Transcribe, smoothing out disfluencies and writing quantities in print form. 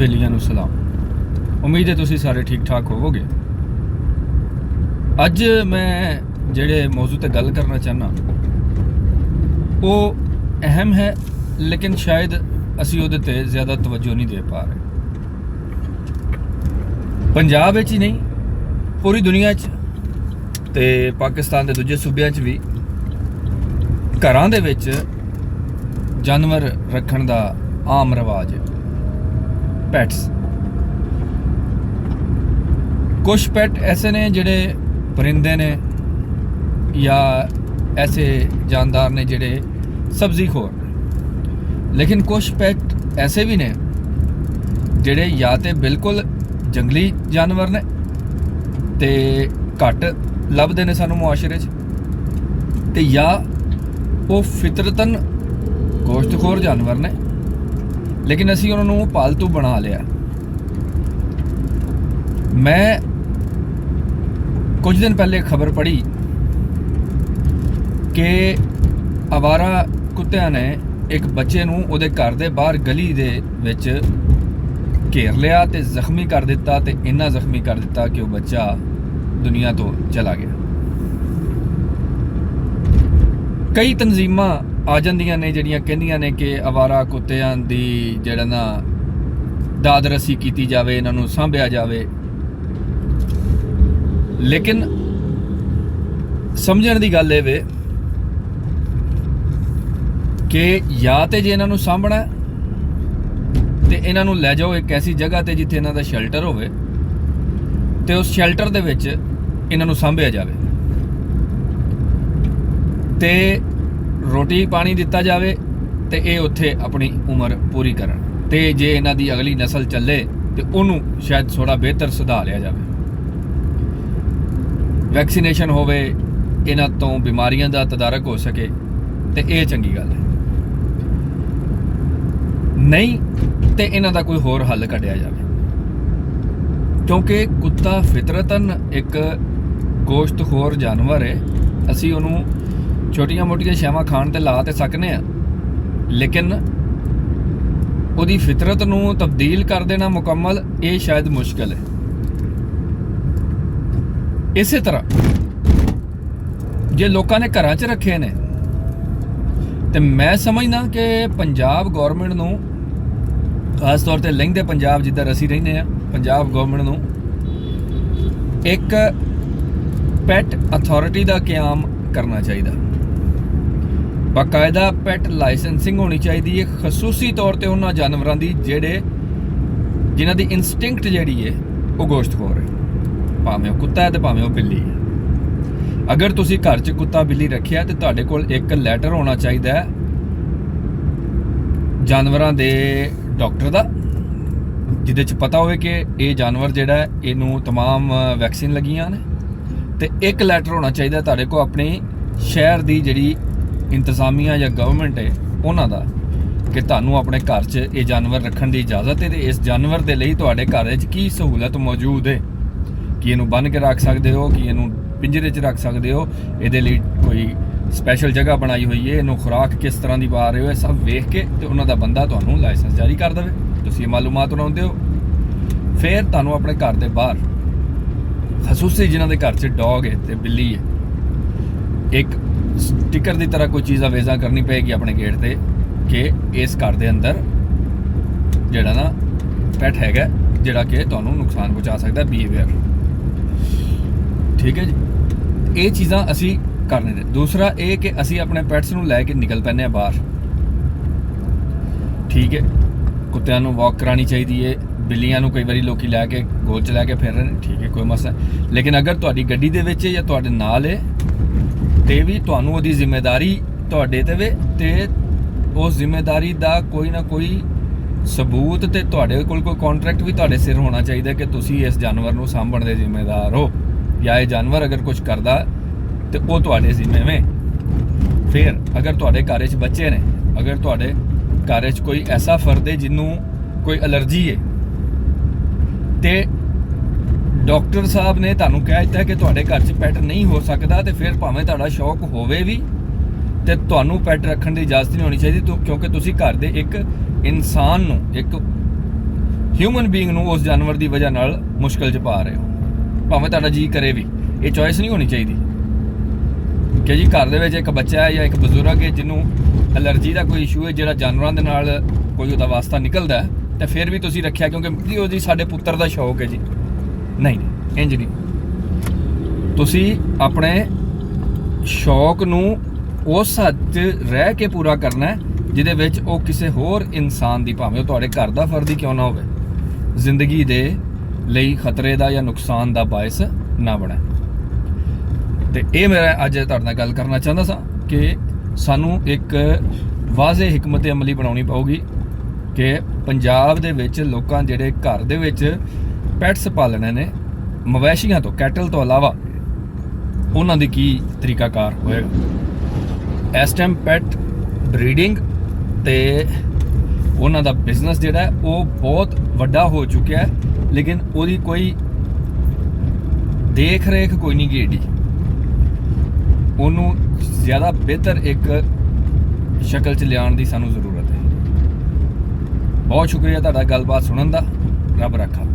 ਬੇਲੀਆਂ ਨੂੰ ਸਲਾਮ। ਉਮੀਦ ਹੈ ਤੁਸੀਂ ਸਾਰੇ ਠੀਕ ਠਾਕ ਹੋਵੋਗੇ। ਅੱਜ ਮੈਂ ਜਿਹੜੇ ਮੌਜੂ ਤੇ ਗੱਲ ਕਰਨਾ ਚਾਹਨਾ ਉਹ ਅਹਿਮ ਹੈ, ਲੇਕਿਨ ਸ਼ਾਇਦ ਅਸੀਂ ਉਹਦੇ ਤੇ ਜ਼ਿਆਦਾ ਤਵੱਜੋ ਨਹੀਂ ਦੇ ਪਾ ਰਹੇ। ਪੰਜਾਬ ਵਿੱਚ ਹੀ ਨਹੀਂ, ਪੂਰੀ ਦੁਨੀਆ 'ਚ ਤੇ ਪਾਕਿਸਤਾਨ ਦੇ ਦੂਜੇ ਸੂਬਿਆਂ 'ਚ ਵੀ ਘਰਾਂ ਦੇ ਵਿੱਚ ਜਾਨਵਰ ਰੱਖਣ ਦਾ ਆਮ ਰਿਵਾਜ ਹੈ। ਪੈਟਸ, ਕੁਛ ਪੈਟ ਐਸੇ ਨੇ ਜਿਹੜੇ परिंदे ने या ऐसे जानदार ने जेड़े सब्जी खोर ने, लेकिन कुछ पेट ऐसे भी ने जेड़े या तो बिल्कुल जंगली जानवर ने ते घट लभदे ने सानू मुआशरे च, ते या वो फितरतन गोश्तखोर जानवर ने लेकिन असी उन्होंने पालतू बना लिया। मैं कुछ दिन पहले खबर पढ़ी कि आवारा कुत्तियां ने एक बच्चे नूं उहदे घर दे बाहर गली दे विच घेर लिया ते जख्मी कर दिता, ते इन्ना जख्मी कर दिता कि वह बच्चा दुनिया तो चला गया। कई तंजीमां आ जांदियां ने जिहड़ियां कहंदियां ने कि आवारा कुत्तियां दी जिहड़ा ना दाद रसी कीती जावे, इन्हां नूं सांभिया जावे, लेकिन समझण दी गल ये कि या तो जे इन्हां नूं सांभना ते इन्हां नूं लै जाओ एक ऐसी जगह ते जिथे इन्हां दा शैल्टर होवे, ते उस शैल्टर दे विच इन्हां नूं सांभिया जावे, ते रोटी पानी दिता जावे, ते ये उत्थे अपनी उम्र पूरी करन, ते जे इन्हां दी अगली नस्ल चले ते उहनूं शायद थोड़ा बेहतर सुधार लिया जावे। वैक्सीनेशन होवे, इन्हां तो बीमारियां दा तदारक हो सके, ते ये चंगी गल है। नहीं ते इन्हां दा कोई होर हल कढिया जावे, क्योंकि कुत्ता फितरतन एक गोश्तखोर जानवर है। असी उहनूं छोटियां मोटियां शैवां खाण ते ला ते सकने आ, लेकिन उहदी फितरत नूं तब्दील कर देना मुकम्मल ये शायद मुश्किल है। इसे तरह जे लोगों ने घरां च रखे ने, तो मैं समझना कि पंजाब गौरमेंट नूं, खास तौर पर लहिंदे पंजाब जिधर असी रहने आ, पंजाब गौरमेंट नूं एक पैट अथॉरिटी का क्याम करना चाहिए। बाकायदा पैट लाइसेंसिंग होनी चाहिए है, खसूसी तौर पर उन्होंने जानवरों की जेड़े जिन्हां दी इंस्टिंक्ट जिहड़ी है वो गोश्तखोर है, भावें वो कुत्ता है तो भावें वो बिल्ली है। अगर तुसी घर च कुत्ता बिल्ली रखिया तो तुहाडे कोल एक लैटर होना चाहिए जानवरां दे डॉक्टर दा, जिहदे च पता होवे कि ये जानवर जिहड़ा है इहनूं तमाम वैक्सीन लगियां ने, ते एक लैटर होना चाहिए तुहाडे कोल अपने शहर दी जिहड़ी इंतजामिया या गवर्नमेंट है उन्हां दा, कि तुहानूं अपने घर च ये जानवर रखण दी इजाजत है, ते इस जानवर दे लई तुहाडे घर च की सहूलत मौजूद है, कि इहनूं बन के रख सकते हो, कि इहनूं पिंजरे च रख सकते हो, इहदे लई कोई स्पैशल जगह बनाई हुई है, इहनूं खुराक किस तरह की पा रहे हो, सब वेख के ते उन्हां दा बंदा तुहानूं लाइसेंस जारी कर देवे, तुसीं मालूमात उन्हां नूं दिओ। फिर तुहानूं अपने घर दे बाहर खसूसी जिन्हां दे घर च डॉग है ते बिल्ली है, एक स्टिकर की तरह कोई चीज़ अवेजा करनी पेगी अपने गेट पे कि इस घर के अंदर जिहड़ा ना पैट हैगा जिहड़ा कि तुहानूं नुकसान पहुँचा सकता है, बिहेवियर। ठीक है जी, ये चीज़ां असी करने दे। दूसरा ये कि असी अपने पैट्स नूं लैके निकल पैने बाहर, ठीक है, कुत्तियां नूं वॉक करानी चाहिए है, बिल्लियां नूं कई बारी लोग लैके गोल च लैके फिर रहे हैं, ठीक है, कोई मसला, लेकिन अगर तुहाडी गड्डी दे विच या तुहाडे नाल है ते भी तुहानूं ओहदी जिम्मेदारी तुहाडे ते वे, ते उस जिम्मेदारी दा कोई ना कोई सबूत ते तुहाडे कोल कोई कॉन्ट्रैक्ट भी तुहाडे सिर होना चाहिए कि तुसीं इस जानवर नूं सांभण दे जिम्मेदार हो, या ये जानवर अगर कुछ करदा तो वो तुहाडे जिम्मे में। फिर अगर तुहाडे घर च बच्चे ने, अगर तुहाडे घर च कोई ऐसा फर्द है जिन्हों कोई एलर्जी है, तो डॉक्टर साहब ने तुहानूं कह दिता है कि तुहाडे घर च पैट नहीं हो सकता, तो फिर भावें तुहाडा शौक होवे भी तो तुहानूं पैट रखण दी इजाजत नहीं होनी चाहिए, क्योंकि तुसीं घर दे एक इंसान नूं, एक ਹਿਊਮਨ ਬੀਇੰਗ ਨੂੰ ਉਸ ਜਾਨਵਰ ਦੀ ਵਜ੍ਹਾ ਨਾਲ ਮੁਸ਼ਕਲ 'ਚ ਪਾ ਰਹੇ ਹੋ, ਭਾਵੇਂ ਤੁਹਾਡਾ ਜੀ ਕਰੇ ਵੀ। ਇਹ ਚੋਇਸ ਨਹੀਂ ਹੋਣੀ ਚਾਹੀਦੀ ਕਿ ਜੀ ਘਰ ਦੇ ਵਿੱਚ ਇੱਕ ਬੱਚਾ ਹੈ ਜਾਂ ਇੱਕ ਬਜ਼ੁਰਗ ਹੈ ਜਿਹਨੂੰ ਐਲਰਜੀ ਦਾ ਕੋਈ ਇਸ਼ੂ ਹੈ, ਜਿਹੜਾ ਜਾਨਵਰਾਂ ਦੇ ਨਾਲ ਕੋਈ ਉਹਦਾ ਵਾਸਤਾ ਨਿਕਲਦਾ ਹੈ, ਤੇ ਫਿਰ ਵੀ ਤੁਸੀਂ ਰੱਖਿਆ ਕਿਉਂਕਿ ਉਹਦੀ ਸਾਡੇ ਪੁੱਤਰ ਦਾ ਸ਼ੌਕ ਹੈ ਜੀ। ਨਹੀਂ, ਇੰਜ ਨਹੀਂ। ਤੁਸੀਂ ਆਪਣੇ ਸ਼ੌਕ ਨੂੰ ਉਸ ਹੱਦ 'ਚ ਰਹਿ ਕੇ ਪੂਰਾ ਕਰਨਾ ਹੈ ਜਿਹਦੇ ਵਿੱਚ ਉਹ ਕਿਸੇ ਹੋਰ ਇਨਸਾਨ ਦੀ, ਭਾਵੇਂ ਉਹ ਤੁਹਾਡੇ ਘਰ ਦਾ ਫਰਦ ਹੀ ਕਿਉਂ ਨਾ ਹੋਵੇ, ਜ਼ਿੰਦਗੀ ਦੇ ਲਈ ਖਤਰੇ ਦਾ ਜਾਂ ਨੁਕਸਾਨ ਦਾ ਬਾਇਸ ਨਾ ਬਣੇ। ਤੇ ਇਹ ਮੇਰਾ ਅੱਜ ਤੁਹਾਡੇ ਨਾਲ ਗੱਲ ਕਰਨਾ ਚਾਹੁੰਦਾ ਸਾਂ ਕਿ ਸਾਨੂੰ ਇੱਕ ਵਾਜ਼ੇ ਹਕਮਤ ਅਮਲੀ ਬਣਾਉਣੀ ਪਊਗੀ ਕਿ ਪੰਜਾਬ ਦੇ ਵਿੱਚ ਲੋਕਾਂ ਜਿਹੜੇ ਘਰ ਦੇ ਵਿੱਚ ਪੈਟਸ ਪਾਲਣੇ ਨੇ ਮਵੇਸ਼ੀਆਂ ਤੋਂ, ਕੈਟਲ ਤੋਂ ਇਲਾਵਾ, ਉਹਨਾਂ ਦੀ ਕੀ ਤਰੀਕਾਕਾਰ ਹੋਏਗਾ। ਇਸ ਟਾਈਮ ਪੈਟ ਬਰੀਡਿੰਗ ਤੇ ਉਹਨਾਂ ਦਾ ਬਿਜ਼ਨਸ ਜਿਹੜਾ ਉਹ ਬਹੁਤ ਵੱਡਾ ਹੋ ਚੁੱਕਿਆ ਹੈ, ਲੇਕਿਨ ਉਹਦੀ ਕੋਈ ਦੇਖ ਰੇਖ ਕੋਈ ਨਹੀਂ ਗੇੜੀ। ਉਹਨੂੰ ਜ਼ਿਆਦਾ ਬਿਹਤਰ ਇੱਕ ਸ਼ਕਲ 'ਚ ਲਿਆਉਣ ਦੀ ਸਾਨੂੰ ਜ਼ਰੂਰਤ ਹੈ। ਬਹੁਤ ਸ਼ੁਕਰੀਆ ਤੁਹਾਡਾ ਗੱਲਬਾਤ ਸੁਣਨ ਦਾ। ਰੱਬ ਰੱਖਾ।